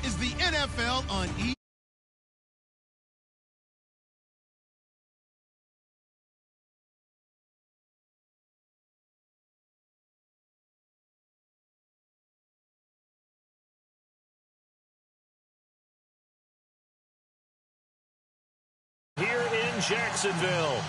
is the NFL on E! Here in Jacksonville.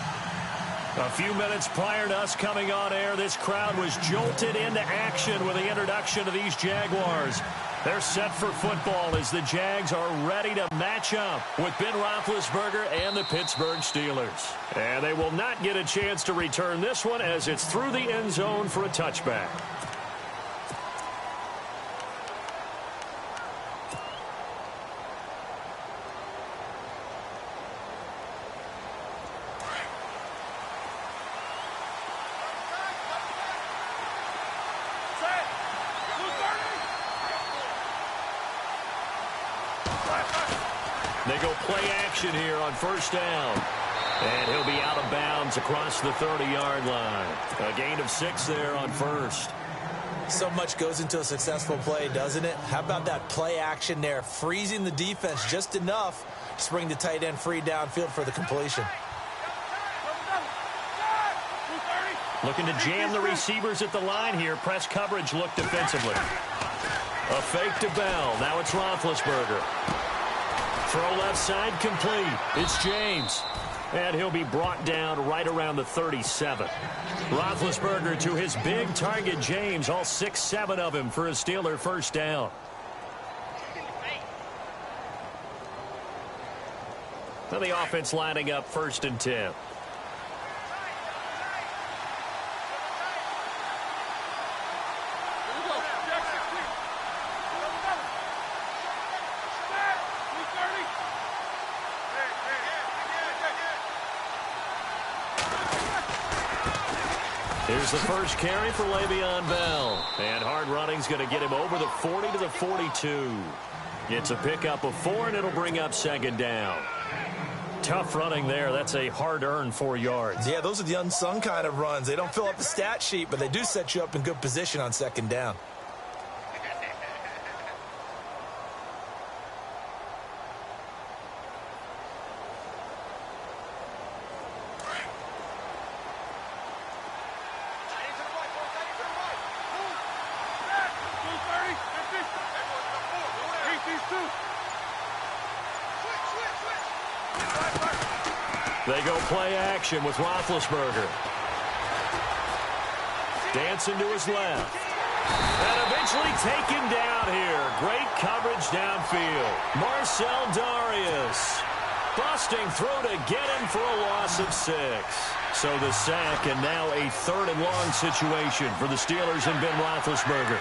A few minutes prior to us coming on air, this crowd was jolted into action with the introduction of these Jaguars. They're set for football as the Jags are ready to match up with Ben Roethlisberger and the Pittsburgh Steelers. And they will not get a chance to return this one as it's through the end zone for a touchback. They go play action here on first down. And he'll be out of bounds across the 30-yard line. A gain of 6 there on first. So much goes into a successful play, doesn't it? How about that play action there? Freezing the defense just enough to bring the tight end free downfield for the completion. Looking to jam the receivers at the line here. Press coverage look defensively. A fake to Bell. Now it's Roethlisberger. Throw left side complete. It's James. And he'll be brought down right around the 37. Roethlisberger to his big target, James. All 6-7 of him for a Steeler first down. Now the offense lining up 1st and 10. Here's the first carry for Le'Veon Bell. And hard running's going to get him over the 40 to the 42. It's a pickup of 4, and it'll bring up 2nd down. Tough running there. That's a hard-earned 4 yards. Yeah, those are the unsung kind of runs. They don't fill up the stat sheet, but they do set you up in good position on 2nd down. They go play action with Roethlisberger. Dancing to his left. And eventually taken down here. Great coverage downfield. Marcel Darius busting through to get him for a loss of 6. So the sack, and now a 3rd and long situation for the Steelers and Ben Roethlisberger.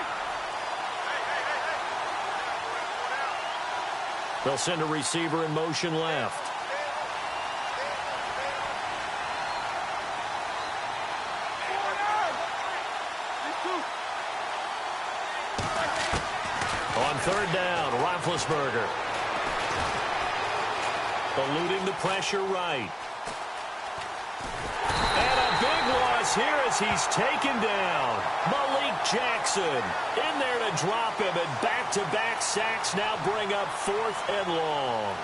They'll send a receiver in motion left. On 3rd down, Roethlisberger. Eluding the pressure right. And a big loss here as he's taken down. Malik Jackson in there to drop him, and back-to-back sacks now bring up 4th and long.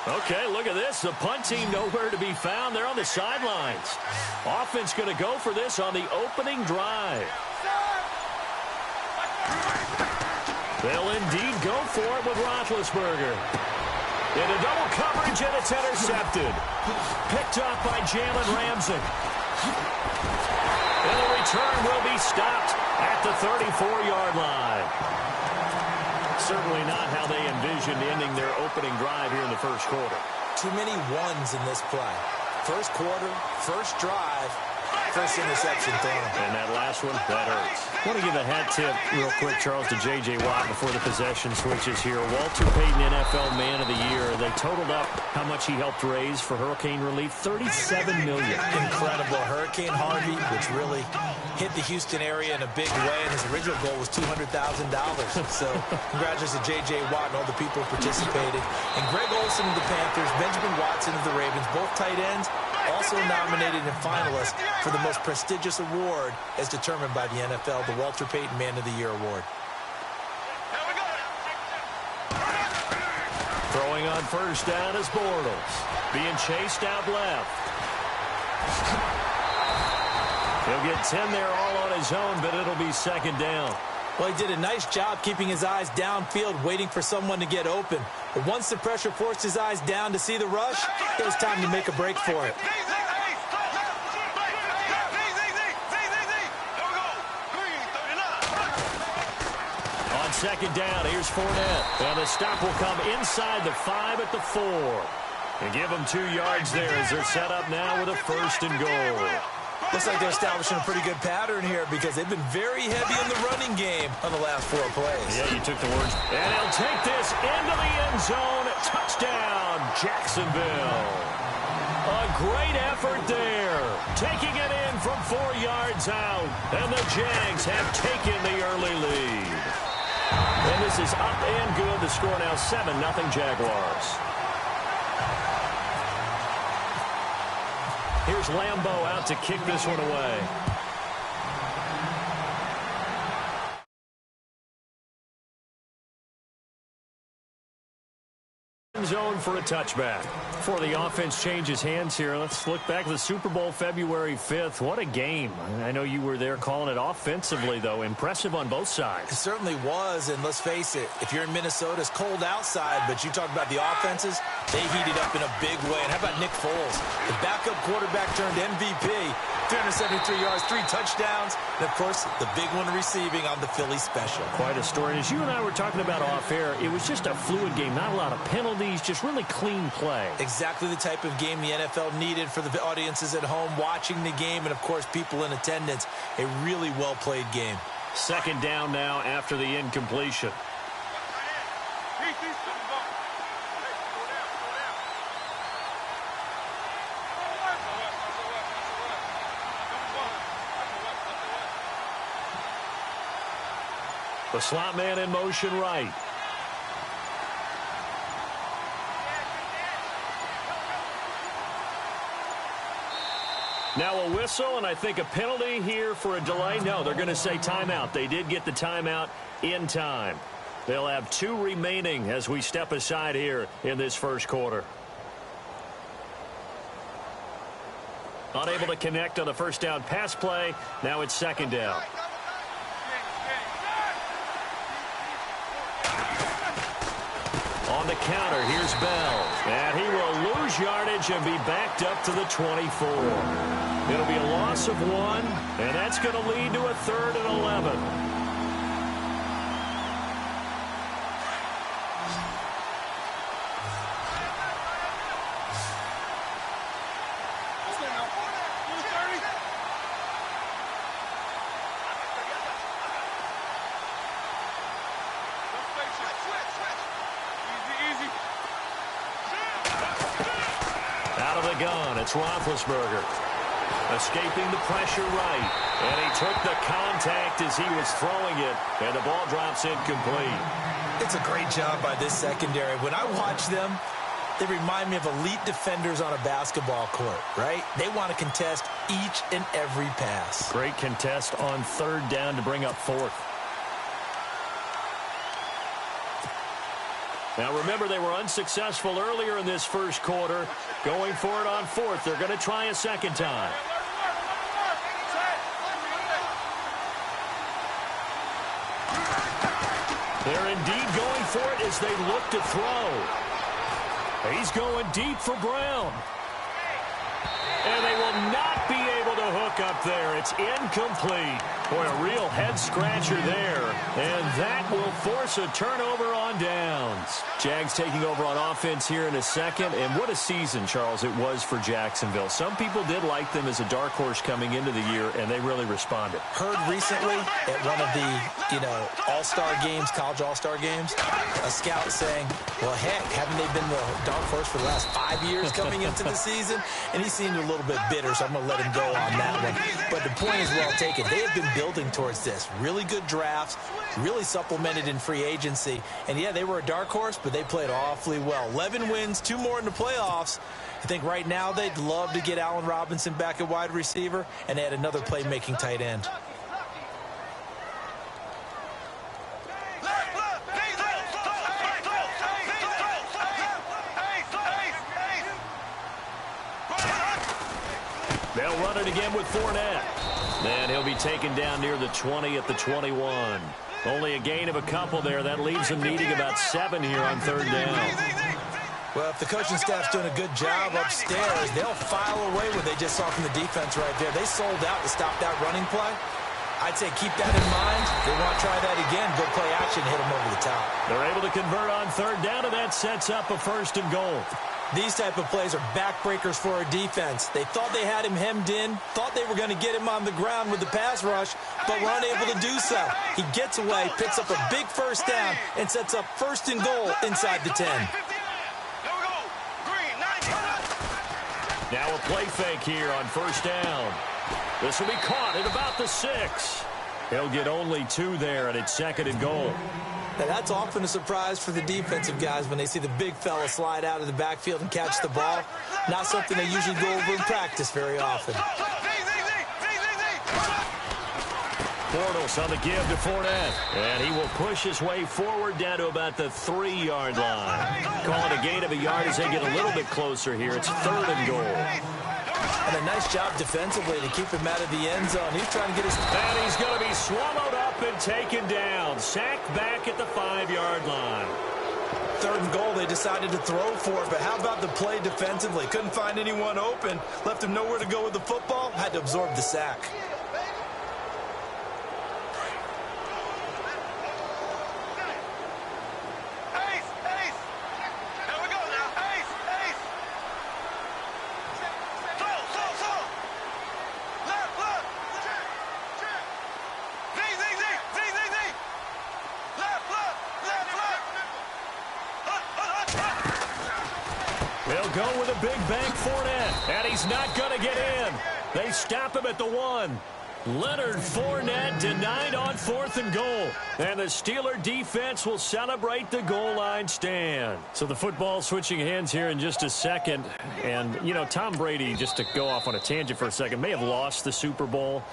Okay, look at this. The punt team nowhere to be found. They're on the sidelines. Offense going to go for this on the opening drive. They'll indeed go for it with Roethlisberger. Into double coverage, and it's intercepted. Picked up by Jalen Ramsey. And the return will be stopped at the 34-yard line. Certainly not how they envisioned ending their opening drive here in the first quarter. Too many ones in this play. First quarter, first drive, first interception thrown. And that last one, that hurts. I want to give a hat tip real quick, Charles, to J.J. Watt before the possession switches here. Walter Payton, NFL Man of the Year. They totaled up how much he helped raise for hurricane relief, $37 million. Incredible. Hurricane Harvey, which really hit the Houston area in a big way, and his original goal was $200,000. So congratulations to J.J. Watt and all the people who participated. And Greg Olsen of the Panthers, Benjamin Watson of the Ravens, both tight ends, also nominated and finalists for the most prestigious award as determined by the NFL, the Walter Payton Man of the Year Award. Throwing on first down is Bortles. Being chased out left. He'll get 10 there all on his own, but it'll be second down. Well, he did a nice job keeping his eyes downfield, waiting for someone to get open. But once the pressure forced his eyes down to see the rush, it was time to make a break for it. On second down, here's Fournette. And the stop will come inside the 5 at the 4. And give them 2 yards there as they're set up now with a first and goal. Looks like they're establishing a pretty good pattern here because they've been very heavy in the running game on the last 4 plays. Yeah, you took the words. And he'll take this into the end zone. Touchdown, Jacksonville. A great effort there. Taking it in from 4 yards out. And the Jags have taken the early lead. And this is up and good. The score now 7-0 Jaguars. Here's Lambeau out to kick this one away. Zone for a touchback. Before the offense changes hands here, let's look back at the Super Bowl February 5th. What a game. I know you were there calling it offensively, though. Impressive on both sides. It certainly was, and let's face it, if you're in Minnesota, it's cold outside, but you talk about the offenses, they heated up in a big way. And how about Nick Foles? The backup quarterback turned MVP, 373 yards, 3 touchdowns, and, of course, the big one receiving on the Philly special. Quite a story. And as you and I were talking about off air, it was just a fluid game, not a lot of penalties, just really clean play. Exactly the type of game the NFL needed for the audiences at home watching the game and, of course, people in attendance. A really well-played game. Second down now after the incompletion. The slot man in motion right. Now a whistle, and I think a penalty here for a delay. No, they're going to say timeout. They did get the timeout in time. They'll have 2 remaining as we step aside here in this first quarter. Unable to connect on the first down pass play. Now it's second down. On the counter, here's Bell. And he will lose yardage and be backed up to the 24. It'll be a loss of 1, and that's going to lead to a 3rd and 11. Out of the gun, it's Roethlisberger. Escaping the pressure right. And he took the contact as he was throwing it. And the ball drops incomplete. It's a great job by this secondary. When I watch them, they remind me of elite defenders on a basketball court, right? They want to contest each and every pass. Great contest on 3rd down to bring up 4th. Now remember, they were unsuccessful earlier in this first quarter. Going for it on 4th. They're going to try a second time. They're indeed going for it as they look to throw. He's going deep for Brown. And they will not be able to hook up there. It's incomplete. Boy, a real head-scratcher there. And that will force a turnover on downs. Jags taking over on offense here in a second. And what a season, Charles, it was for Jacksonville. Some people did like them as a dark horse coming into the year, and they really responded. Heard recently at one of the, all-star games, college all-star games, a scout saying, well, heck, haven't they been the dark horse for the last 5 years coming into the season? And he seemed a little bit bitter, so I'm going to let him go on that one. But the point is well taken. They have been building towards this. Really good drafts, really supplemented in free agency. And, yeah, they were a dark horse, but they played awfully well. 11 wins, 2 more in the playoffs. I think right now they'd love to get Allen Robinson back at wide receiver and add another playmaking tight end. They'll run it again with Fournette. And he'll be taken down near the 20 at the 21. Only a gain of a couple there. That leaves them needing about 7 here on 3rd down. Well, if the coaching staff's doing a good job upstairs, they'll file away what they just saw from the defense right there. They sold out to stop that running play. I'd say keep that in mind. They want to try that again. Go play action, hit them over the top. They're able to convert on 3rd down, and that sets up a 1st and goal. These type of plays are backbreakers for a defense. They thought they had him hemmed in, thought they were going to get him on the ground with the pass rush, but were unable to do so. He gets away, picks up a big 1st down, and sets up 1st and goal inside the 10. Now a play fake here on 1st down. This will be caught at about the 6. He'll get only 2 there, and it's 2nd and goal. Now, that's often a surprise for the defensive guys when they see the big fella slide out of the backfield and catch the ball. Not something they usually go over in practice very often. Bortles on the give to Fournette. And he will push his way forward down to about the 3-yard line. Calling a gain of a yard as they get a little bit closer here. It's 3rd and goal. And a nice job defensively to keep him out of the end zone. He's trying to get his... And he's going to be swallowed up and taken down. Sacked back at the 5-yard line. 3rd and goal, they decided to throw for it, but how about the play defensively? Couldn't find anyone open. Left him nowhere to go with the football. Had to absorb the sack. They'll go with a big bank Fournette, and he's not going to get in. They stop him at the 1. Leonard Fournette denied on 4th and goal. And the Steeler defense will celebrate the goal line stand. So the football switching hands here in just a second. And, Tom Brady, just to go off on a tangent for a second, may have lost the Super Bowl.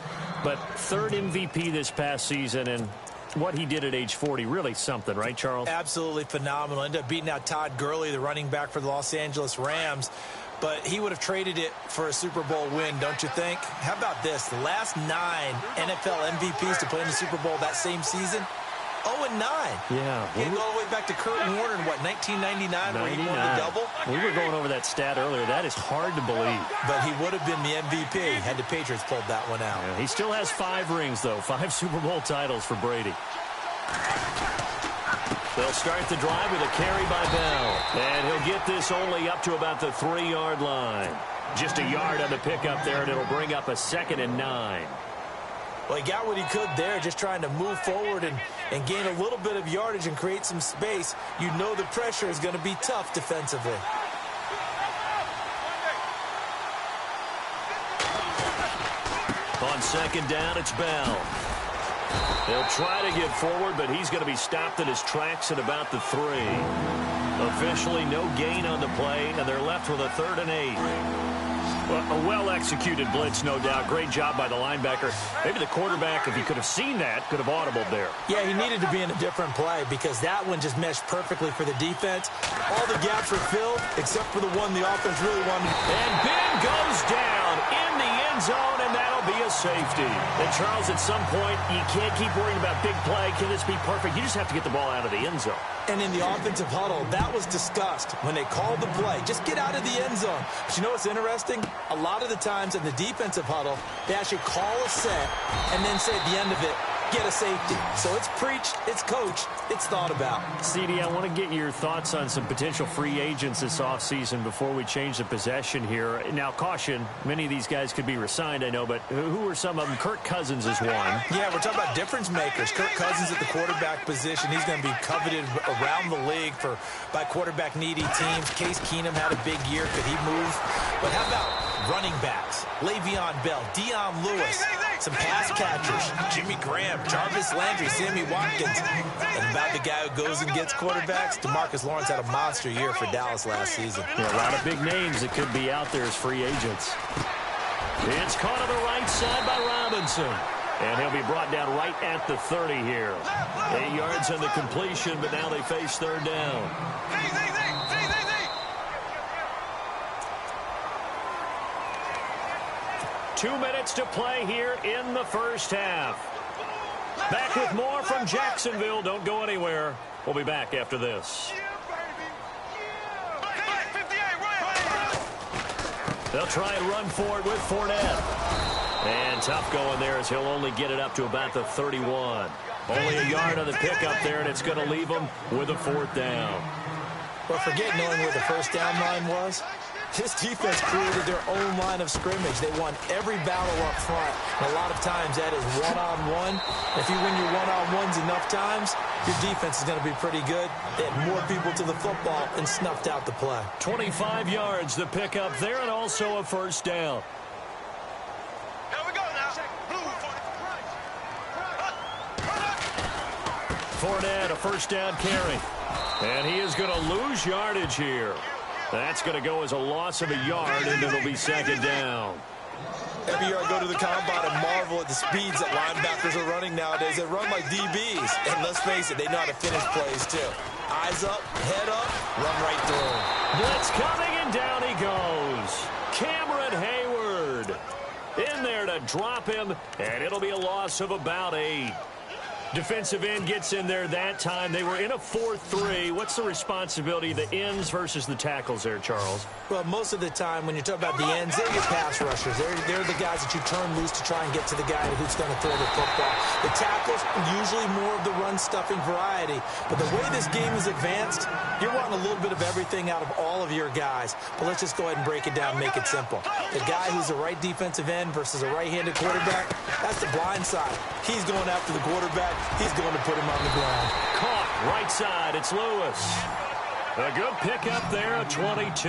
But 3rd MVP this past season, and what he did at age 40, really something, right, Charles? Absolutely phenomenal. Ended up beating out Todd Gurley, the running back for the Los Angeles Rams. But he would have traded it for a Super Bowl win, don't you think? How about this? The last 9 NFL MVPs to play in the Super Bowl that same season, 0-9. Yeah. He go all the way back to Kurt Warner in, 1999, where he won the double? We were going over that stat earlier. That is hard to believe. But he would have been the MVP had the Patriots pulled that one out. Yeah, he still has 5 rings, though. 5 Super Bowl titles for Brady. They'll start the drive with a carry by Bell. And he'll get this only up to about the 3-yard line. Just a yard on the pickup there, and it'll bring up a 2nd and 9. Well, he got what he could there, just trying to move forward and gain a little bit of yardage and create some space. You know the pressure is going to be tough defensively. On 2nd down, it's Bell. He'll try to get forward, but he's going to be stopped in his tracks at about the 3. Officially, no gain on the play, and they're left with a 3rd and 8. Well, a well-executed blitz, no doubt. Great job by the linebacker. Maybe the quarterback, if he could have seen that, could have audibled there. Yeah, he needed to be in a different play because that one just meshed perfectly for the defense. All the gaps were filled except for the one the offense really wanted. And Ben goes down in the end zone, and that'll be a safety. And, Charles, at some point, you can't keep worrying about big play. Can this be perfect? You just have to get the ball out of the end zone. And in the offensive huddle, that was discussed when they called the play. Just get out of the end zone. But you know what's interesting? A lot of the times in the defensive huddle, they actually call a set and then say at the end of it, get a safety. So it's preached, it's coached, it's thought about. CD, I want to get your thoughts on some potential free agents this offseason before we change the possession here. Now, caution, many of these guys could be re-signed, I know, but who are some of them? Kirk Cousins is one. Yeah, we're talking about difference makers. Kirk Cousins at the quarterback position. He's going to be coveted around the league by quarterback-needy teams. Case Keenum had a big year. Could he move? But how about running backs? Le'Veon Bell, Dion Lewis, some pass catchers, Jimmy Graham, Jarvis Landry, Sammy Watkins. And about the guy who goes and gets quarterbacks, DeMarcus Lawrence had a monster year for Dallas last season. Yeah, a lot of big names that could be out there as free agents. It's caught on the right side by Robinson. And he'll be brought down right at the 30 here. 8 yards on the completion, but now they face third down. 2 minutes to play here in the first half. Back with more from Jacksonville. Don't go anywhere. We'll be back after this. They'll try and run for it with Fournette. And tough going there as he'll only get it up to about the 31. Only a yard on the pickup there, and it's going to leave him with a fourth down. Well, forget knowing where the first down line was. This defense created their own line of scrimmage. They won every battle up front. And a lot of times that is one-on-one. If you win your one-on-ones enough times, your defense is going to be pretty good. They had more people to the football and snuffed out the play. 25 yards the pickup there, and also a first down. Fournette, a first down carry. And he is going to lose yardage here. That's going to go as a loss of a yard, and it'll be second down. Every year I go to the combine and marvel at the speeds that linebackers are running nowadays. They run like DBs. And let's face it, they know how to finish plays too. Eyes up, head up, run right through. Blitz coming, and down he goes. Cameron Hayward in there to drop him, and it'll be a loss of about 8. Defensive end gets in there that time. They were in a 4-3. What's the responsibility of the ends versus the tackles there, Charles? Well, most of the time when you talk about the ends, they're your pass rushers. They're the guys that you turn loose to try and get to the guy who's going to throw the football. The tackles, usually more of the run-stuffing variety. But the way this game is advanced, you're wanting a little bit of everything out of all of your guys. But let's just go ahead and break it down and make it simple. The guy who's a right defensive end versus a right-handed quarterback, that's the blind side. He's going after the quarterback. He's going to put him on the ground. Caught right side. It's Lewis. A good pickup there at 22.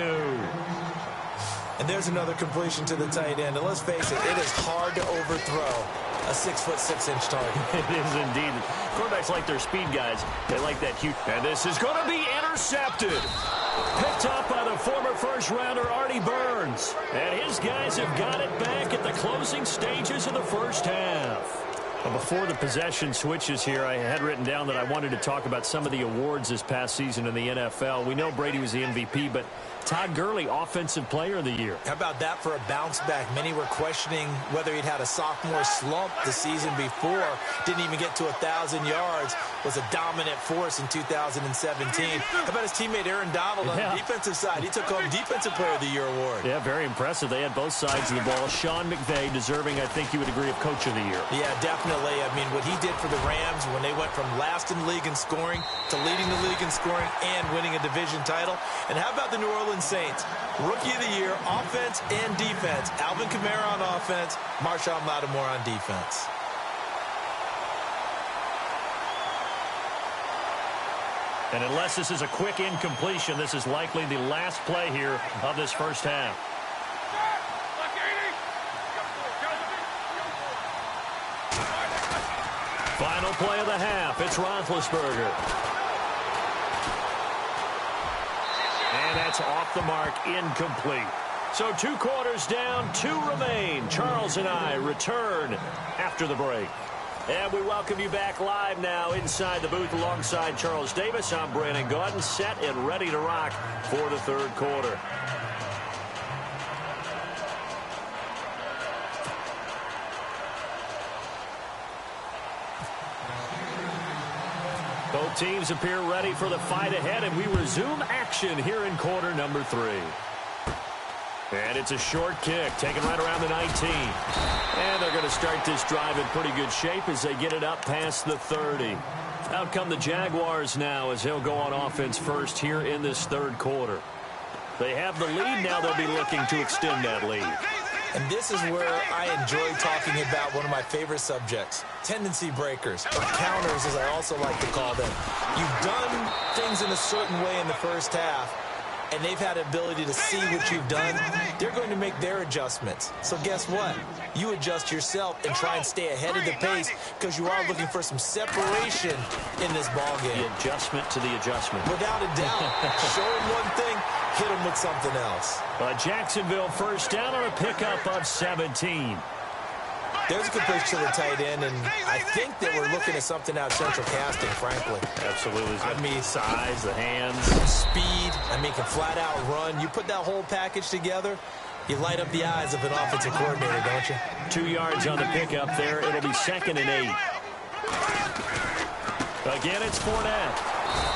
And there's another completion to the tight end. And let's face it, it is hard to overthrow a 6'6" target. It is indeed. Quarterbacks like their speed guys. They like that huge. And this is going to be intercepted. Picked up by the former first-rounder Artie Burns. And his guys have got it back at the closing stages of the first half. Well, before the possession switches here, I had written down that I wanted to talk about some of the awards this past season in the NFL. We know Brady was the MVP, but Todd Gurley, Offensive Player of the Year. How about that for a bounce back? Many were questioning whether he'd had a sophomore slump the season before. Didn't even get to 1,000 yards. Was a dominant force in 2017. How about his teammate Aaron Donald on the defensive side? He took home Defensive Player of the Year award. Yeah, very impressive. They had both sides of the ball. Sean McVay deserving, I think you would agree, of Coach of the Year. Yeah, definitely. I mean, what he did for the Rams when they went from last in the league in scoring to leading the league in scoring and winning a division title. And how about the New Orleans Saints? Rookie of the Year, offense and defense. Alvin Kamara on offense, Marshawn Lattimore on defense. And unless this is a quick incompletion, this is likely the last play here of this first half. Final play of the half. It's Roethlisberger. And that's off the mark, incomplete. So 2 quarters down, 2 remain. Charles and I return after the break. And we welcome you back live now inside the booth alongside Charles Davis. I'm Brandon Gaudin, set and ready to rock for the third quarter. Both teams appear ready for the fight ahead, and we resume action here in quarter number 3. And it's a short kick, taken right around the 19. And they're going going to start this drive in pretty good shape as they get it up past the 30. Out come the Jaguars now as they'll go on offense first here in this third quarter. They have the lead now. They'll be looking to extend that lead. And this is where I enjoy talking about one of my favorite subjects, tendency breakers, or counters as I also like to call them. You've done things in a certain way in the first half, and they've had the ability to see what you've done. They're going to make their adjustments. So guess what? You adjust yourself and try and stay ahead of the pace because you are looking for some separation in this ballgame. The adjustment to the adjustment. Without a doubt. Show them one thing, hit them with something else. Jacksonville first down on a pickup of 17. There's a completion to the tight end, and I think that we're looking at something out of central casting, frankly. Absolutely. I mean, size, the hands. Speed. I mean, can flat out run. You put that whole package together, you light up the eyes of an offensive coordinator, don't you? 2 yards on the pickup there. It'll be 2nd and 8. Again, it's Fournette.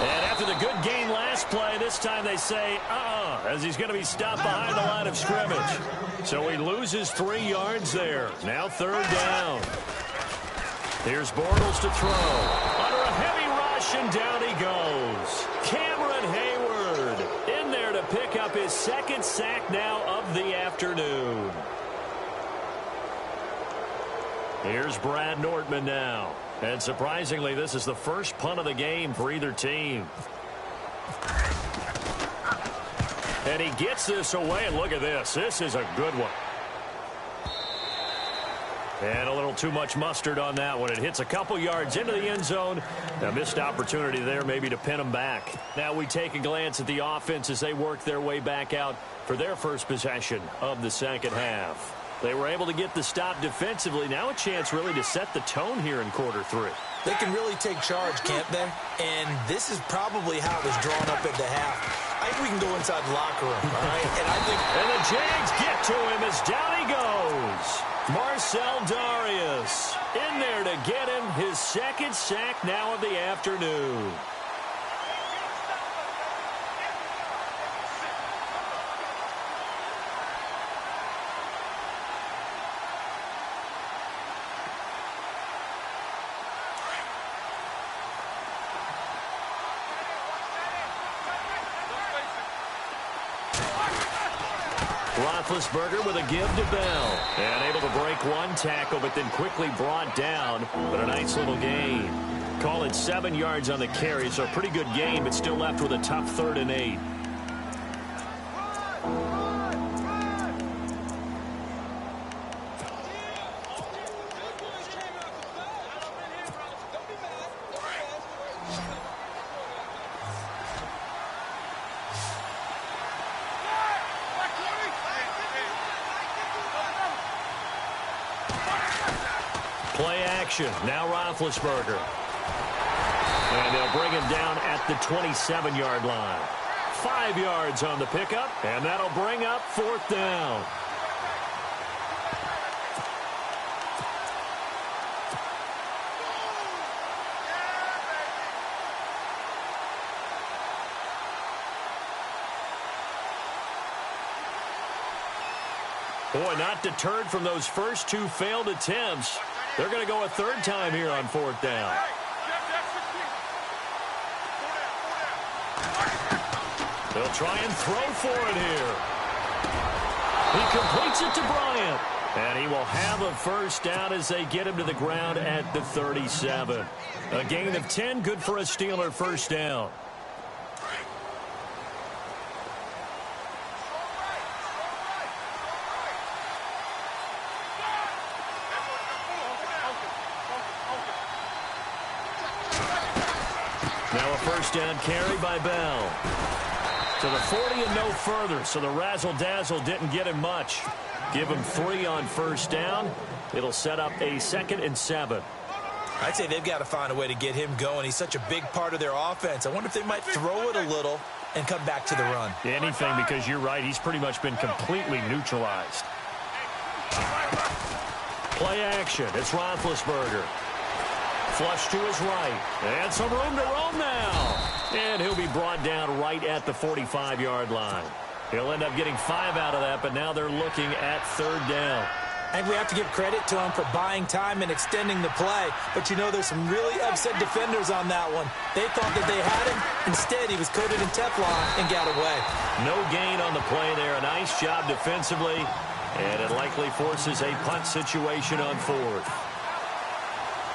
And after the good game last play, this time they say, as he's going to be stopped behind the line of scrimmage. So he loses 3 yards there. Now 3rd down. Here's Bortles to throw. Under a heavy rush, and down he goes. Cameron Hayward in there to pick up his 2nd sack now of the afternoon. Here's Brad Nortman now. And surprisingly, this is the first punt of the game for either team. And he gets this away, and look at this. This is a good one. And a little too much mustard on that one. It hits a couple yards into the end zone. A missed opportunity there maybe to pin them back. Now we take a glance at the offense as they work their way back out for their first possession of the second half. They were able to get the stop defensively. Now a chance really to set the tone here in quarter 3. They can really take charge, can't they? And this is probably how it was drawn up at the half. I think we can go inside the locker room, all right? And the Jags get to him as down he goes. Marcel Darius in there to get him his 2nd sack now of the afternoon. Roethlisberger with a give to Bell. And able to break one tackle, but then quickly brought down. But a nice little gain. Call it 7 yards on the carry, so a pretty good gain, but still left with a tough 3rd and 8. Play action. Now Roethlisberger. And they'll bring him down at the 27-yard line. 5 yards on the pickup, and that'll bring up 4th down. Boy, not deterred from those first 2 failed attempts. They're going to go a 3rd time here on 4th down. They'll try and throw for it here. He completes it to Bryant. And he will have a 1st down as they get him to the ground at the 37. A gain of 10, good for a Steeler 1st down. Now a 1st down carry by Bell. To the 40 and no further, so the razzle-dazzle didn't get him much. Give him 3 on 1st down. It'll set up a 2nd and 7. I'd say they've got to find a way to get him going. He's such a big part of their offense. I wonder if they might throw it a little and come back to the run. Anything, because you're right. He's pretty much been completely neutralized. Play action. It's Roethlisberger. Flush to his right. And some room to roam now. And he'll be brought down right at the 45-yard line. He'll end up getting 5 out of that, but now they're looking at 3rd down. I think we have to give credit to him for buying time and extending the play. But, you know, there's some really upset defenders on that one. They thought that they had him. Instead, he was coated in Teflon and got away. No gain on the play there. A nice job defensively. And it likely forces a punt situation on fourth.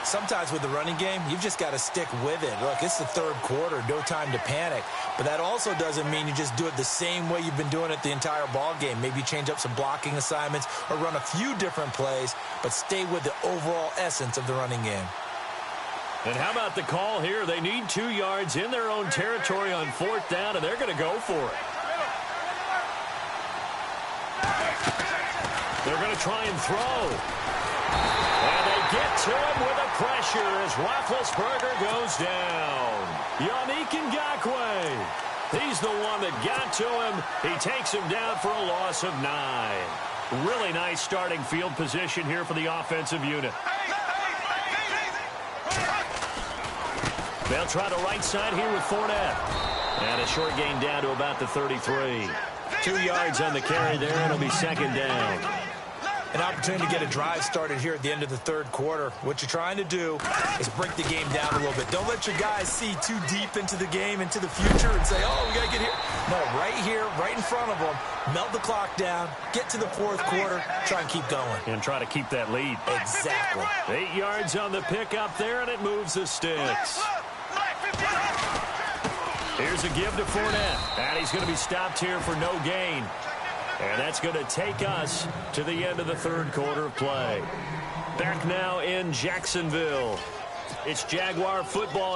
Sometimes with the running game, you've just got to stick with it. Look, it's the third quarter, no time to panic. But that also doesn't mean you just do it the same way you've been doing it the entire ball game. Maybe change up some blocking assignments or run a few different plays, but stay with the overall essence of the running game. And how about the call here? They need 2 yards in their own territory on fourth down, and they're going to go for it. They're going to try and throw. And they get to him with a pressure as Roethlisberger goes down. Yannick Ngakoue. He's the one that got to him. He takes him down for a loss of 9. Really nice starting field position here for the offensive unit. They'll try the right side here with Fournette. And a short gain down to about the 33. 2 yards on the carry there, and it'll be second down. An opportunity to get a drive started here at the end of the third quarter. What you're trying to do is break the game down a little bit. Don't let your guys see too deep into the game, into the future, and say, oh, we got to get here. No, right here, right in front of them, melt the clock down, get to the fourth quarter, try and keep going. And try to keep that lead. Exactly. 8 yards on the pickup there, and it moves the sticks. Here's a give to Fournette. And he's going to be stopped here for no gain. And that's going to take us to the end of the third quarter of play. Back now in Jacksonville. It's Jaguar football.